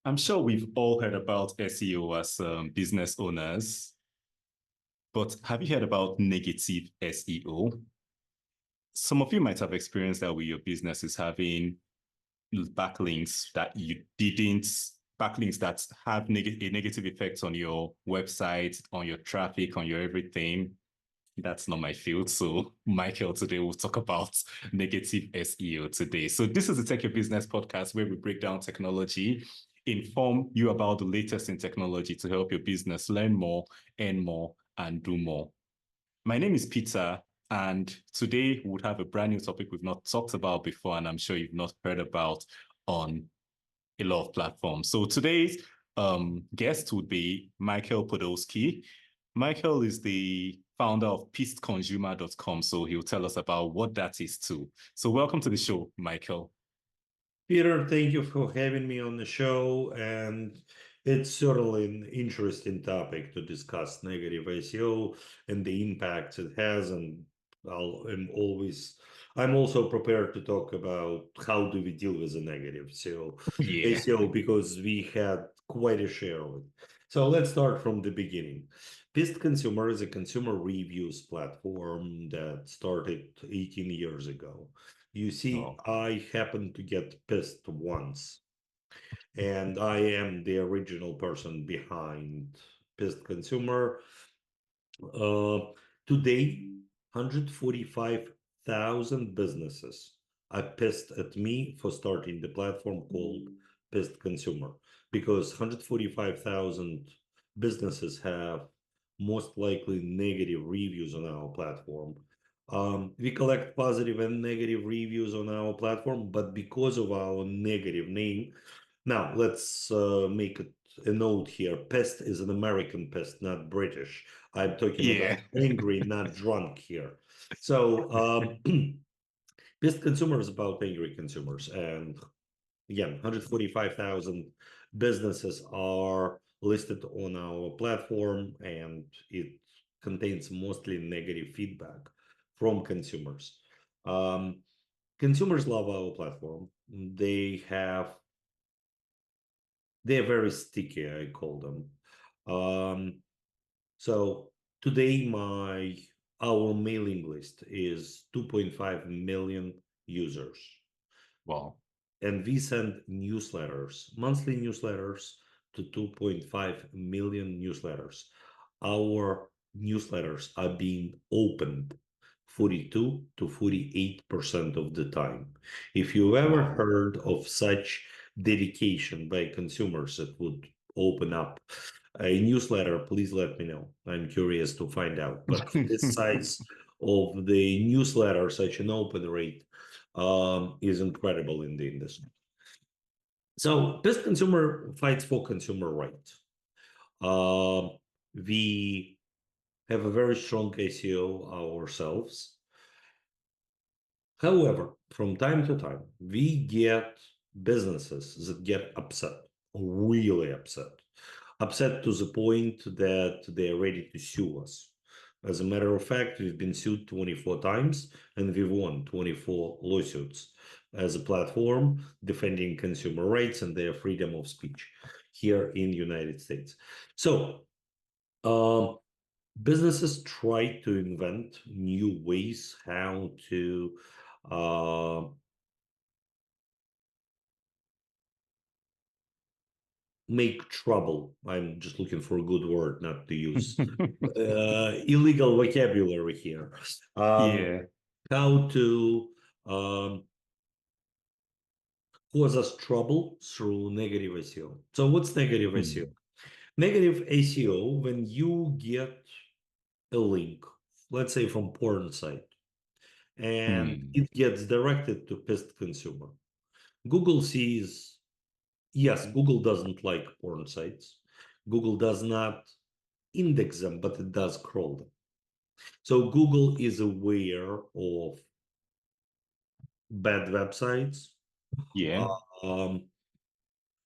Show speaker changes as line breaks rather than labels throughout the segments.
I'm sure we've all heard about SEO as business owners, but have you heard about negative SEO? Some of you might have experienced that with your businesses having backlinks that you didn't, backlinks that have a negative effect on your website, on your traffic, on your everything. That's not my field. So, Michael, today we'll talk about negative SEO today. So, this is the Tech Your Business podcast where we break down technology, inform you about the latest in technology to help your business learn more, earn more, and do more. My name is Peter, and today we would have a brand new topic we've not talked about before, and I'm sure you've not heard about on a lot of platforms. So, today's guest would be Michael Podolsky. Michael is the founder of pistconsumer.com, so he'll tell us about what that is too. So welcome to the show, Michael.
Peter, thank you for having me on the show, and it's certainly an interesting topic to discuss negative SEO and the impacts it has, and I'm also prepared to talk about how do we deal with the negative SEO because we had quite a share of it. So let's start from the beginning. Pist Consumer is a consumer reviews platform that started 18 years ago. You see, I happened to get pissed once, and I am the original person behind Pissed Consumer. Today, 145,000 businesses are pissed at me for starting the platform called Pissed Consumer, because 145,000 businesses have most likely negative reviews on our platform. We collect positive and negative reviews on our platform, but because of our negative name, now let's make it a note here. Pest is an American pest, not British. I'm talking about angry, not drunk here. So Pest Consumer is about angry consumers. And again, 145,000 businesses are listed on our platform, and it contains mostly negative feedback from consumers. Consumers love our platform. They're very sticky, I call them. So today our mailing list is 2.5 million users.
Wow.
And we send newsletters, monthly newsletters, to 2.5 million newsletters. Our newsletters are being opened 42 to 48% of the time. If you've ever heard of such dedication by consumers that would open up a newsletter, please let me know. I'm curious to find out. But this size of the newsletter, such an open rate, is incredible in the industry. So this consumer fights for consumer rights. We have a very strong SEO ourselves. However, from time to time, we get businesses that get upset, really upset to the point that they're ready to sue us. As a matter of fact, we've been sued 24 times and we've won 24 lawsuits as a platform defending consumer rights and their freedom of speech here in the United States. So businesses try to invent new ways how to make trouble. I'm just looking for a good word, not to use illegal vocabulary here. How to cause us trouble through negative SEO. So what's negative SEO? Negative SEO, when you get a link, let's say from porn site, and it gets directed to pissed consumer. Google sees, yes, Google doesn't like porn sites. Google does not index them, but it does crawl them. So Google is aware of bad websites.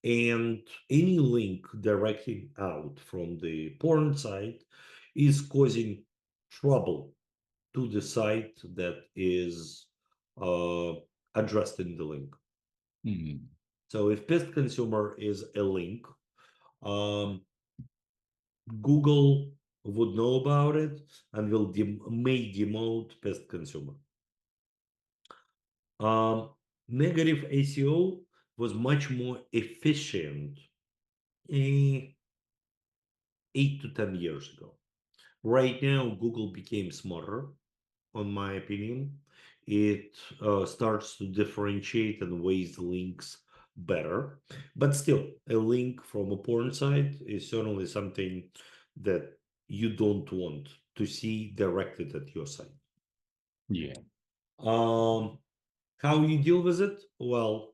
And any link directing out from the porn site is causing trouble to the site that is addressed in the link. So if pest consumer is a link, Google would know about it and may demote pest consumer. Negative SEO was much more efficient 8 to 10 years ago. Right now, Google became smarter, on my opinion. It starts to differentiate and weighs links better. But still, a link from a porn site is certainly something that you don't want to see directed at your site.
Yeah.
How you deal with it? Well,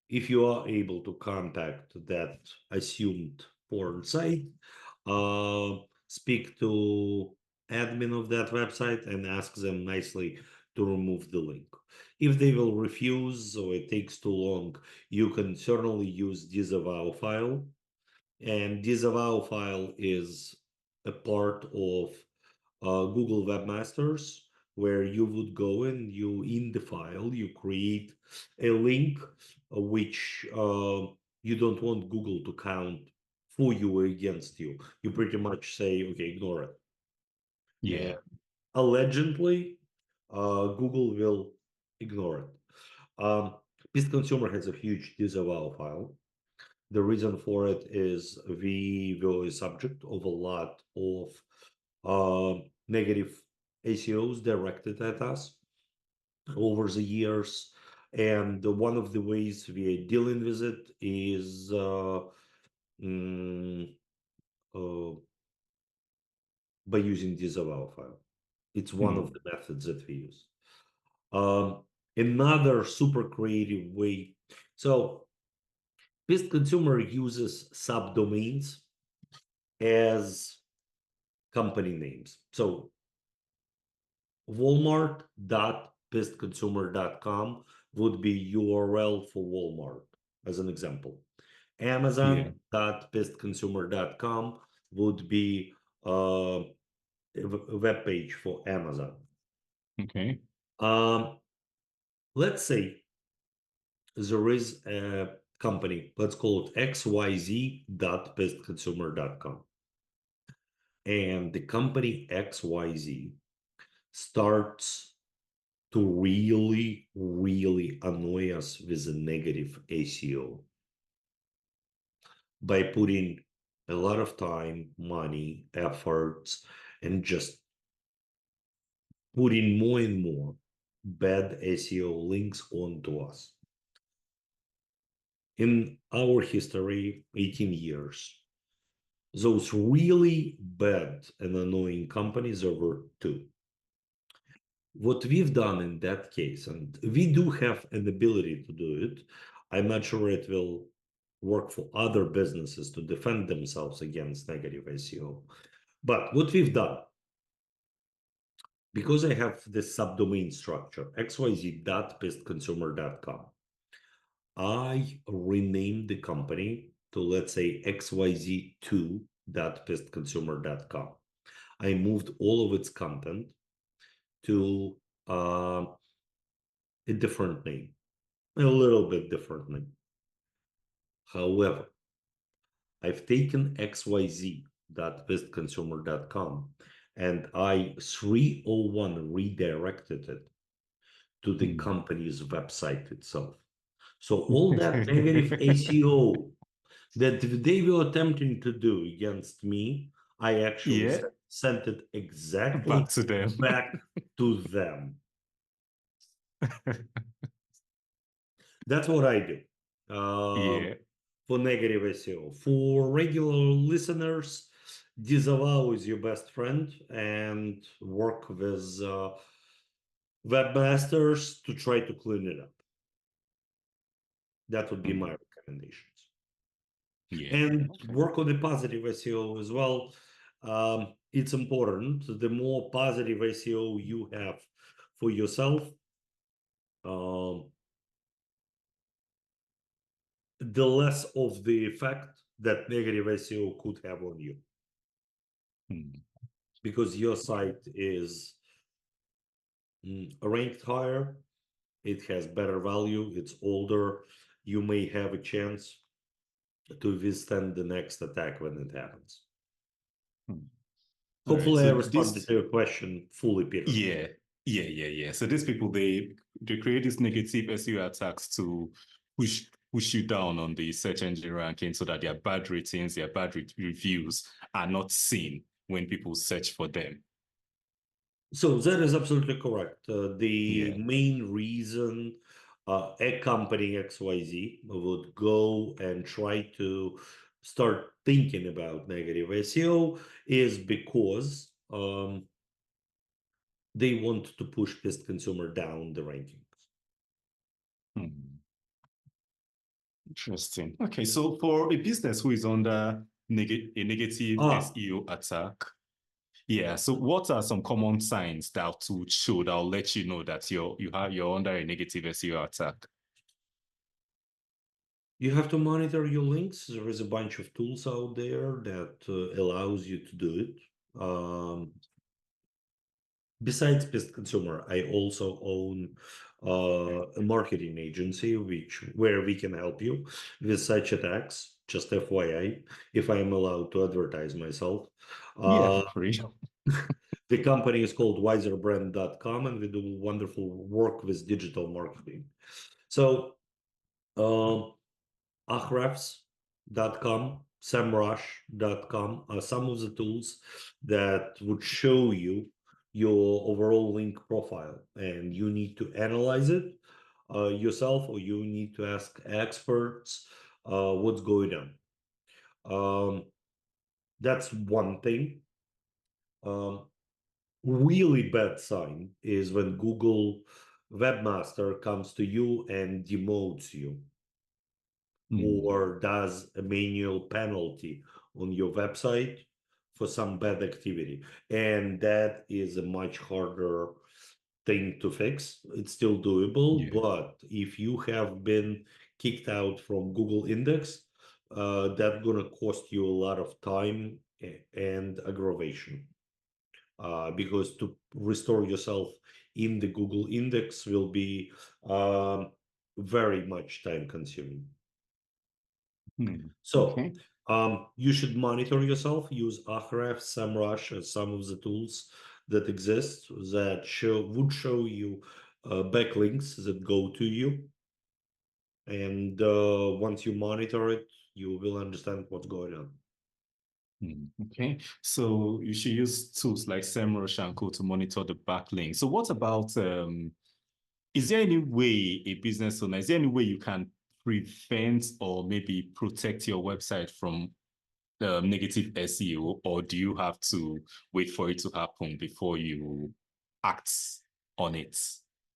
if you are able to contact that assumed porn site, speak to admin of that website and ask them nicely to remove the link. If they will refuse or it takes too long, you can certainly use disavow file. And disavow file is a part of Google Webmasters, where you would go and you in the file you create a link which you don't want Google to count for you or against you. You pretty much say, okay, ignore it.
Yeah.
And allegedly, Google will ignore it. This consumer has a huge disavow file. The reason for it is we were a subject of a lot of negative ACOs directed at us over the years. And one of the ways we are dealing with it is mm, uh, by using disavow file. It's one of the methods that we use. Another super creative way. So this consumer uses subdomains as company names. So Walmart.pestconsumer.com would be URL for Walmart, as an example. Amazon.pestconsumer.com would be a web page for Amazon.
Okay.
Let's say there is a company, let's call it xyz.pestconsumer.com. And the company XYZ starts to really, really annoy us with a negative SEO by putting a lot of time, money, efforts, and just putting more and more bad SEO links onto us. In our history, 18 years, those really bad and annoying companies over two. What we've done in that case, and we do have an ability to do it, I'm not sure it will work for other businesses to defend themselves against negative SEO. But what we've done, because I have this subdomain structure, xyz.pestconsumer.com, I renamed the company to, let's say, xyz2.pestconsumer.com. I moved all of its content to a different name, a little bit different name. However, I've taken xyz.pestconsumer.com and I 301 redirected it to the company's website itself. So all that negative SEO that they were attempting to do against me, I actually
Yeah.
sent it exactly
Back to them.
back to them. That's what I do.
Yeah.
For negative SEO. For regular listeners, disavow is your best friend and work with webmasters to try to clean it up. That would be my recommendations.
Yeah.
And
Okay.
work on the positive SEO as well. It's important. The more positive SEO you have for yourself, the less of the effect that negative SEO could have on you. Because your site is ranked higher, it has better value, it's older, you may have a chance to withstand the next attack when it happens.
All right.
Hopefully, I
So
responded
this,
to your question fully, Peter.
yeah. So these people, they create these negative SEO attacks to push you down on the search engine ranking so that their bad ratings, their bad reviews are not seen when people search for them.
So that is absolutely correct. The
Yeah.
main reason a company XYZ would go and try to start thinking about negative SEO is because they want to push this consumer down the rankings.
Interesting. Okay, so for a business who is under a negative
Ah,
SEO attack, yeah. So what are some common signs that would show that will let you know that you're under a negative SEO attack?
you have to monitor your links. There is a bunch of tools out there that allows you to do it. Besides Pest Consumer, I also own a marketing agency where we can help you with such attacks. Just FYI, if I am allowed to advertise myself.
Yeah,
Uh,
for free.
the company is called wiserbrand.com, and we do wonderful work with digital marketing. So um, ahrefs.com, semrush.com are some of the tools that would show you your overall link profile, and you need to analyze it yourself, or you need to ask experts what's going on. That's one thing. Um, really bad sign is when Google webmaster comes to you and demotes you, or does a manual penalty on your website for some bad activity. And that is a much harder thing to fix. It's still doable,
Yeah.
but if you have been kicked out from Google Index, that's gonna cost you a lot of time and aggravation. Because to restore yourself in the Google Index will be very much time consuming. So
Okay.
you should monitor yourself, use Ahrefs, SEMrush as some of the tools that exist that would show you backlinks that go to you. And once you monitor it, you will understand what's going on.
Okay. So you should use tools like SEMrush and Co to monitor the backlink. So what about is there any way a business owner, is there any way you can prevent or maybe protect your website from negative SEO, or do you have to wait for it to happen before you act on it?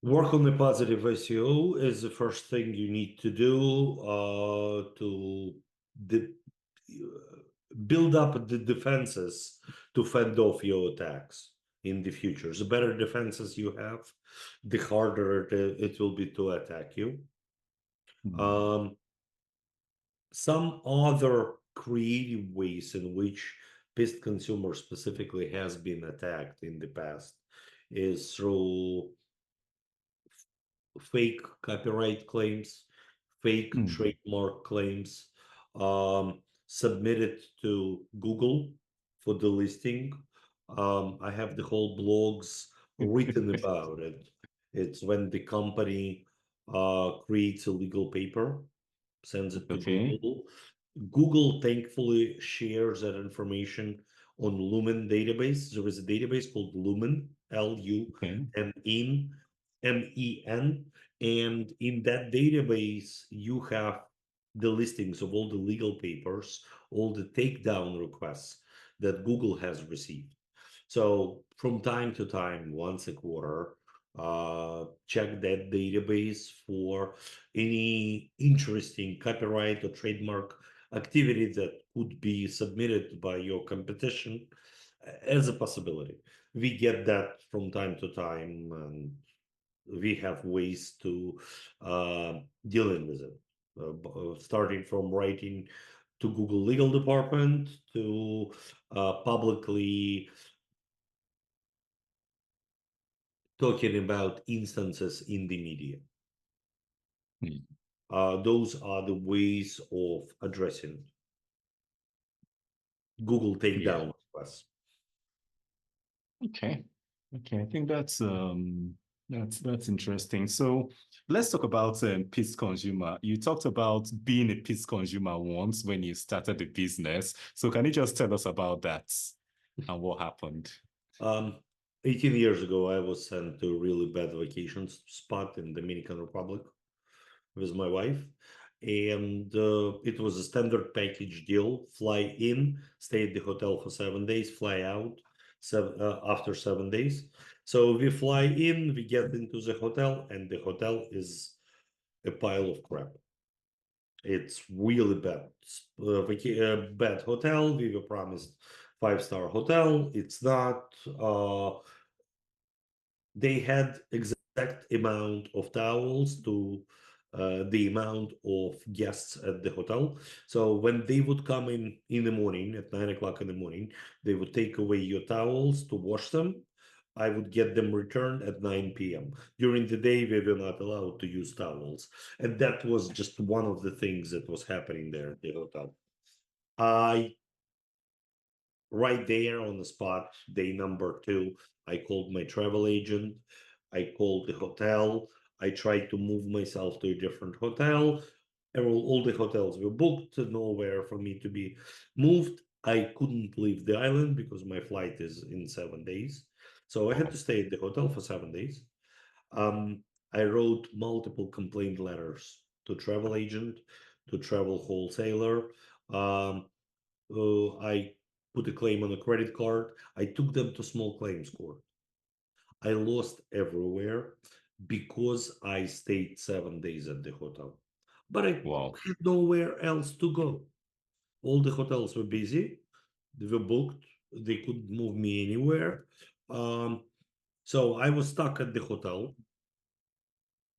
Work on the positive SEO is the first thing you need to do to build up the defenses to fend off your attacks in the future. The better defenses you have, the harder it will be to attack you. Some other creative ways in which Pest Consumer specifically has been attacked in the past is through fake copyright claims, fake trademark claims, submitted to Google for the listing. I have the whole blogs written about it. It's when the company creates a legal paper, sends it to
Okay.
Google. Google thankfully shares that information on Lumen database. There is a database called Lumen,
Okay.
Lumen, MEN, and in that database you have the listings of all the legal papers, all the takedown requests that Google has received. So from time to time, once a quarter, check that database for any interesting copyright or trademark activity that could be submitted by your competition as a possibility. We get that from time to time, and we have ways to dealing with it. Starting from writing to Google legal department to publicly talking about instances in the media. Those are the ways of addressing Google
Yeah.
takedown requests.
Okay. Okay. I think that's interesting. So let's talk about pissed consumer. You talked about being a pissed consumer once when you started the business. So can you just tell us about that and what happened?
Um, 18 years ago, I was sent to a really bad vacation spot in Dominican Republic with my wife. And it was a standard package deal: fly in, stay at the hotel for 7 days, fly out after 7 days. So we fly in, we get into the hotel, and the hotel is a pile of crap. It's really bad. Bad hotel. We were promised 5-star hotel. It's not. They had exact amount of towels to the amount of guests at the hotel. So when they would come in the morning at 9 o'clock in the morning, they would take away your towels to wash them. I would get them returned at 9 p.m. During the day, we were not allowed to use towels. And that was just one of the things that was happening there at the hotel. I right there on the spot, day number 2, I called my travel agent. I called the hotel. I tried to move myself to a different hotel. All the hotels were booked, nowhere for me to be moved. I couldn't leave the island because my flight is in 7 days. So I had to stay at the hotel for 7 days. Um, I wrote multiple complaint letters to travel agent, to travel wholesaler. Um, I put a claim on a credit card. I took them to small claims court. I lost everywhere because I stayed 7 days at the hotel. But I
Wow.
had nowhere else to go. All the hotels were busy, they were booked, they couldn't move me anywhere. Um, so I was stuck at the hotel,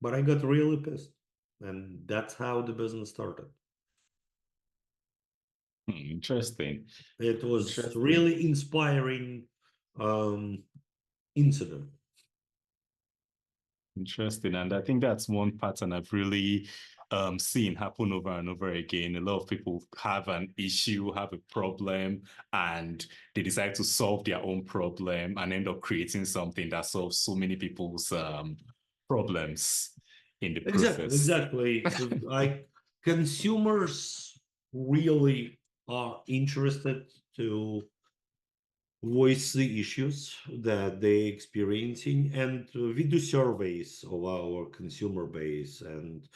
but I got really pissed. And that's how the business started.
Interesting.
It was
Interesting.
really inspiring incident.
Interesting. And I think that's one pattern I've really seen happen over and over again. A lot of people have an issue, have a problem, and they decide to solve their own problem and end up creating something that solves so many people's problems in the
Exactly,
process.
exactly. Like consumers really are interested to voice the issues that they're experiencing, and we do surveys of our consumer base. And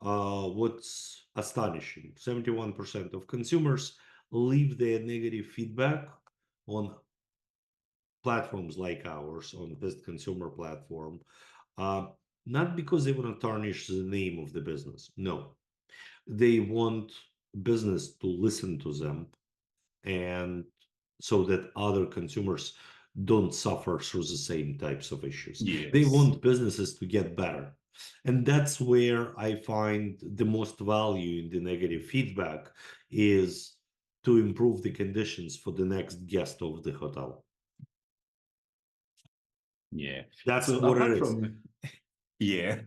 what's astonishing, 71% of consumers leave their negative feedback on platforms like ours, on this consumer platform, uh, not because they want to tarnish the name of the business. No, they want business to listen to them, and so that other consumers don't suffer through the same types of issues. They
Yes.
want businesses to get better. And that's where I find the most value in the negative feedback is to improve the conditions for the next guest of the hotel.
Yeah.
That's
So
what it
apart
is.
from yeah.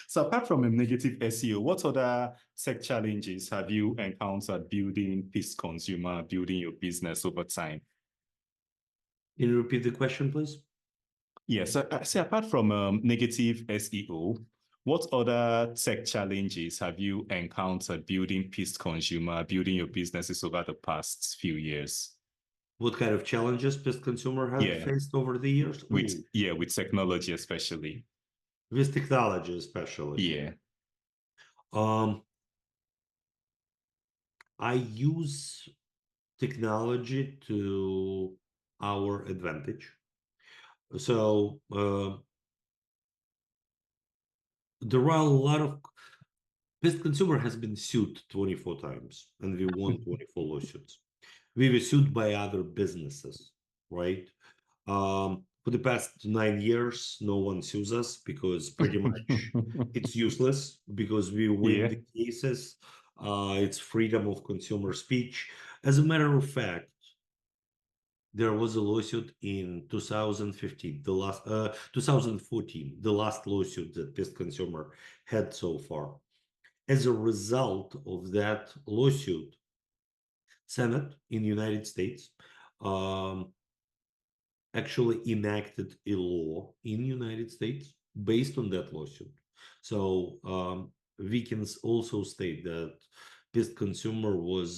So apart from a negative SEO, what other tech challenges have you encountered building this consumer, building your business over time?
Can you repeat the question, please?
Yes, I say apart from negative SEO, what other tech challenges have you encountered building Peace Consumer, building your businesses over the past few years?
What kind of challenges Pest Consumer had
Yeah,
faced over the years? Ooh,
with technology especially.
with technology especially.
Yeah.
Um, I use technology to our advantage. So there are a lot of Pest Consumer has been sued 24 times, and we won 24 lawsuits. We were sued by other businesses, right? For the past 9 years, no one sues us because pretty much it's useless because we win
Yeah.
the cases. It's freedom of consumer speech. As a matter of fact, there was a lawsuit in 2015, the last 2014, the last lawsuit that Pest Consumer had so far. as a result of that lawsuit, Senate in the United States actually enacted a law in the United States based on that lawsuit. So we can also state that this consumer was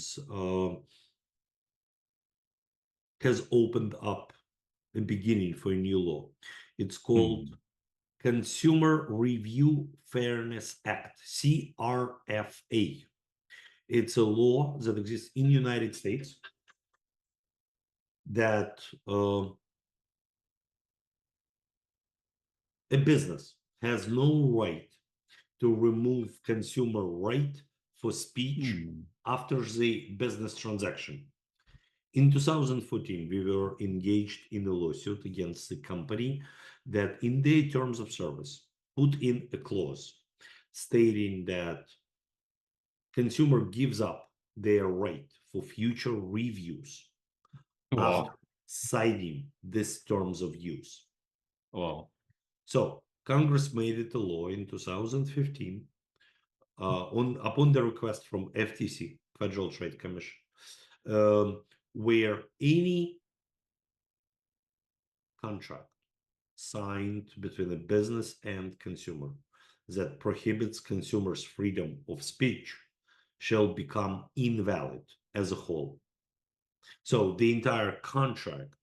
has opened up a beginning for a new law. It's called Consumer Review Fairness Act, CRFA. It's a law that exists in the United States that a business has no right to remove consumer right for speech after the business transaction. In 2014, we were engaged in a lawsuit against the company that in their terms of service put in a clause stating that consumer gives up their right for future reviews after citing these terms of use.
Wow.
So Congress made it a law in 2015 upon the request from FTC, Federal Trade Commission, where any contract signed between a business and consumer that prohibits consumers' freedom of speech shall become invalid as a whole. So the entire contract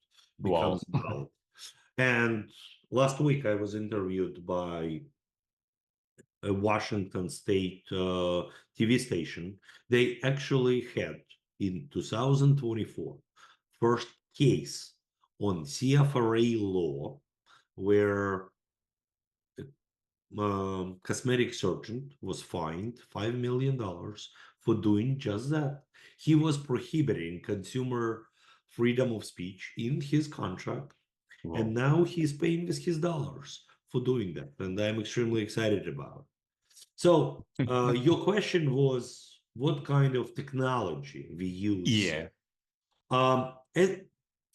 becomes invalid. And last week I was interviewed by a Washington State TV station. They actually had in 2024 first case on CFRA law where a cosmetic surgeon was fined $5 million for doing just that. He was prohibiting consumer freedom of speech in his contract, and now he's paying with his dollars for doing that, and I'm extremely excited about it. So your question was what kind of technology we use. And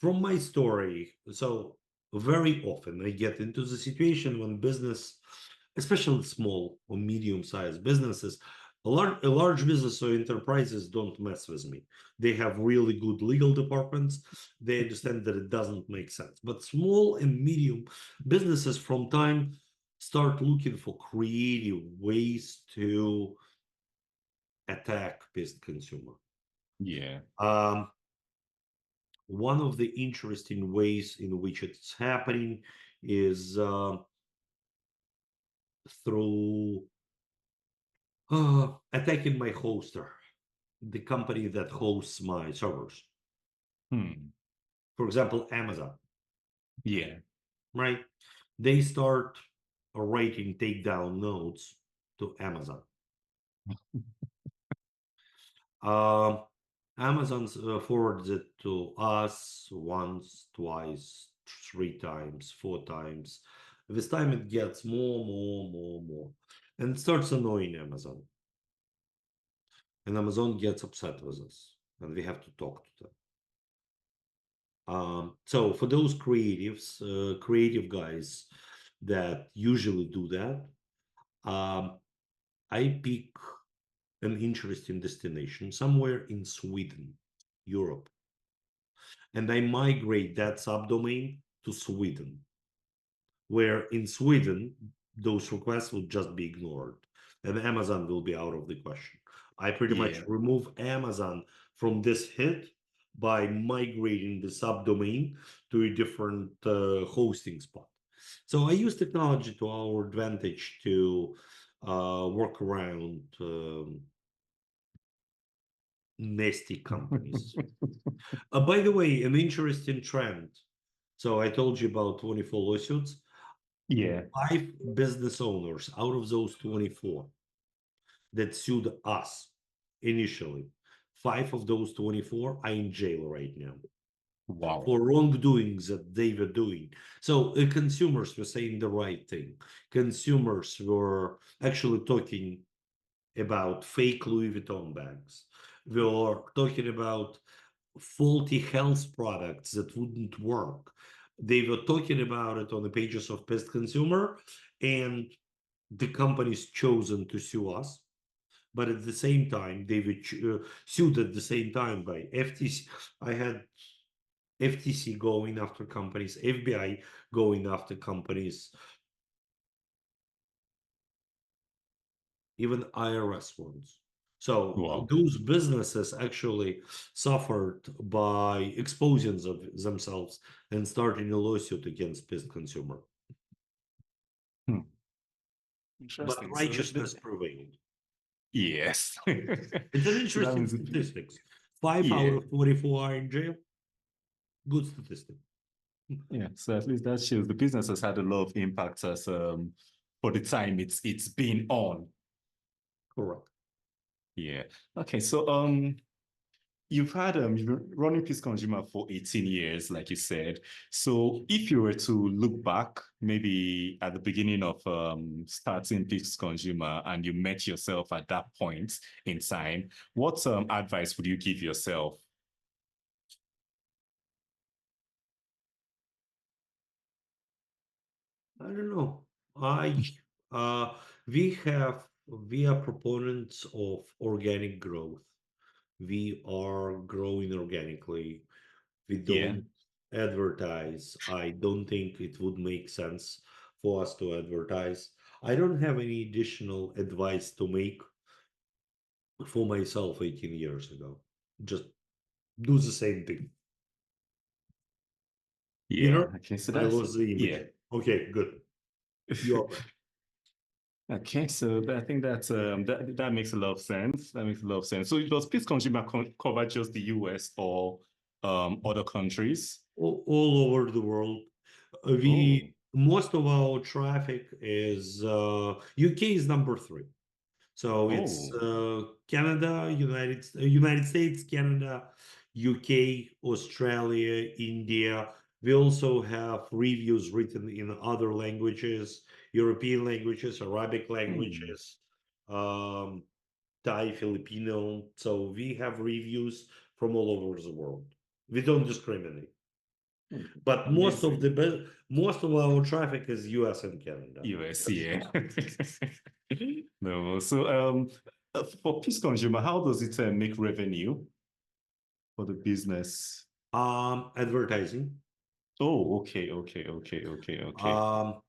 from my story, so very often I get into the situation when business, especially small or medium-sized businesses, a large business or enterprises don't mess with me. They have really good legal departments. They understand that it doesn't make sense. But small and medium businesses from time start looking for creative ways to attack this consumer. One of the interesting ways in which it's happening is through attacking my hoster, the company that hosts my servers. For example, Amazon. Right? They start writing takedown notes to Amazon. Amazon forwards it to us once, twice, 3 times, 4 times. This time it gets more, and it starts annoying Amazon. And Amazon gets upset with us, and we have to talk to them. So for those creatives, creative guys that usually do that, I pick an interesting destination somewhere in Sweden, Europe, and I migrate that subdomain to Sweden, where in Sweden those requests will just be ignored and Amazon will be out of the question. I pretty much remove Amazon from this hit by migrating the subdomain to a different hosting spot. So I use technology to our advantage to work around nasty companies. By the way, an interesting trend. So I told you about 24 lawsuits. 5 business owners out of those 24 that sued us initially, 5 of those 24 are in jail right now. For wrongdoings that they were doing. So consumers were saying the right thing. Consumers were actually talking about fake Louis Vuitton bags. We were talking about faulty health products that wouldn't work. They were talking about it on the pages of Pest Consumer, and the companies chosen to sue us but at the same time, they were sued at the same time by FTC. I had FTC going after companies, FBI going after companies, even IRS ones. So
Wow.
those businesses actually suffered by exposing of themselves and starting a lawsuit against this consumer.
Hmm.
But
Interesting. So
righteousness prevailed.
yes.
It's an
So that
interesting
means
statistics. 5 out
yeah.
of 44 are in jail. Good statistic.
Yeah. So at least that shows the business has had a lot of impact as for the time it's been on.
Correct.
Yeah. Okay. So you've been running Peace Consumer for 18 years, like you said. So if you were to look back, maybe at the beginning of starting Peace Consumer and you met yourself at that point in time, what advice would you give yourself?
I don't know. I uh we are proponents of organic growth. We are growing organically. We
Yeah.
don't advertise. I don't think it would make sense for us to advertise. I don't have any additional advice to make for myself 18 years ago. Just do the same thing.
Yeah.
Peter,
Okay. So
I
that's
lost the
yeah.
image. Okay, good. You are back.
Okay, so I think that makes a lot of sense. That makes a lot of sense. So does Peace Consumer cover just the US or other countries?
All over the world.
Oh,
We most of our traffic is UK is number three. So it's
oh,
Canada, United States, Canada, UK, Australia, India. We also have reviews written in other languages, European languages, Arabic
hmm.
languages, um, Thai, Filipino. So we have reviews from all over the world. We don't discriminate. But
Amazing.
most of our traffic is US and Canada.
US,
Yes.
yeah. No, so for Peace Consumer, how does it make revenue for the business?
Advertising.
Oh, okay, okay, okay, okay, okay.
Um,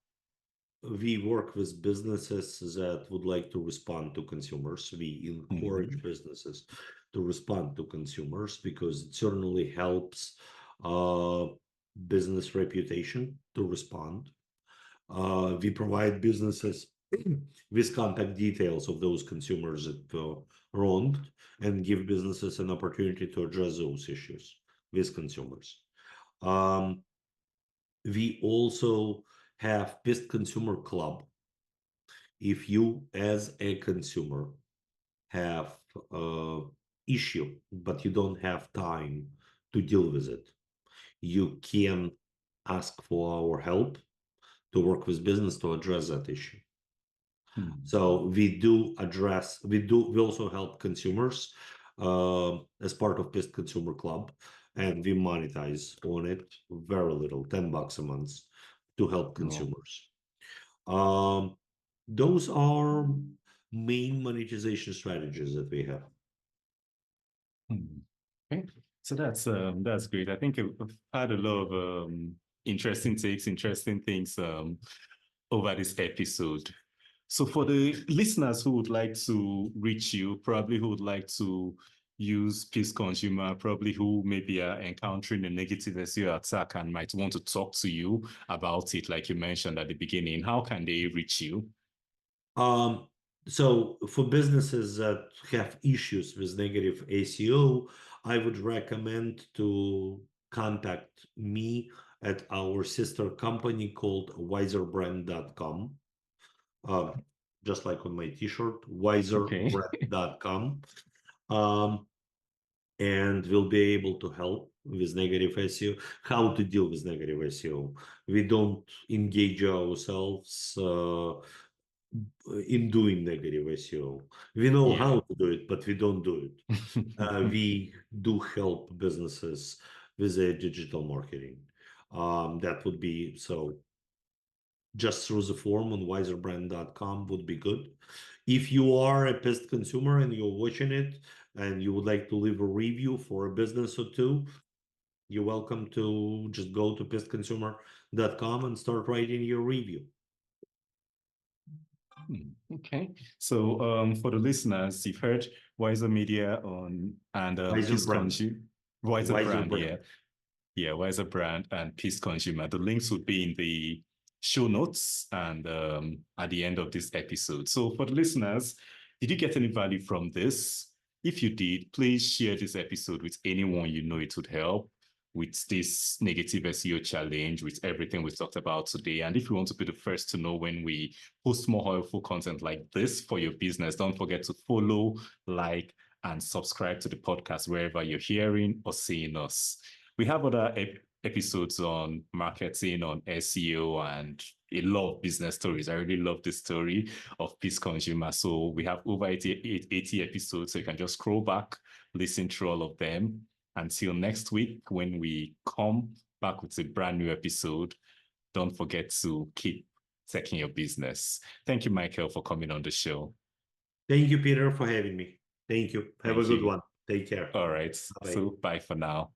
we work with businesses that would like to respond to consumers. We encourage
Hmm.
businesses to respond to consumers because it certainly helps uh, business reputation to respond. We provide businesses with contact details of those consumers that wronged and give businesses an opportunity to address those issues with consumers. Um, we also have Best Consumer Club. If you, as a consumer, have a issue but you don't have time to deal with it, you can ask for our help to work with business to address that issue.
Hmm.
So we also help consumers as part of Best Consumer Club, and we monetize on it very little, $10 a month to help
No.
consumers. Um, those are main monetization strategies that we have.
Hmm. Okay. So that's great. I think I've had a lot of interesting takes, interesting things over this episode. So for the listeners who would like to reach you, probably who would like to use Peace Consumer, probably who maybe are encountering a negative SEO attack and might want to talk to you about it, like you mentioned at the beginning, how can they reach you?
Um, so for businesses that have issues with negative SEO, I would recommend to contact me at our sister company called wiserbrand.com. Um, just like on my t-shirt,
Okay.
wiserbrand.com. Um, and we'll be able to help with negative SEO, how to deal with negative SEO. We don't engage ourselves in doing negative SEO. We know
Yeah.
how to do it, but we don't do it. We do help businesses with their digital marketing. That would be so just through the form on wiserbrand.com would be good. If you are a pissed consumer and you're watching it and you would like to leave a review for a business or two, you're welcome to just go to pissedconsumer.com and start writing your review.
Okay, so for the listeners, you've heard Wiser Media on and
Wiser brand.
Wiser
Wiser
brand,
brand.
yeah, Wiser brand and Peace Consumer. The links would be in the show notes and at the end of this episode. So for the listeners, did you get any value from this? If you did, please share this episode with anyone you know it would help with this negative SEO challenge, with everything we've talked about today. And if you want to be the first to know when we post more helpful content like this for your business, don't forget to follow, like, and subscribe to the podcast wherever you're hearing or seeing us. We have other episodes on marketing, on SEO, and a lot of business stories. I really love this story of Peace Consumer. So we have over 80 episodes. So you can just scroll back, listen through all of them. Until next week, when we come back with a brand new episode, don't forget to keep taking your business. Thank you, Michael, for coming on the show.
Thank you, Peter, for having me. Thank you. Have a good one. Take care.
All right.
Bye.
So bye for now.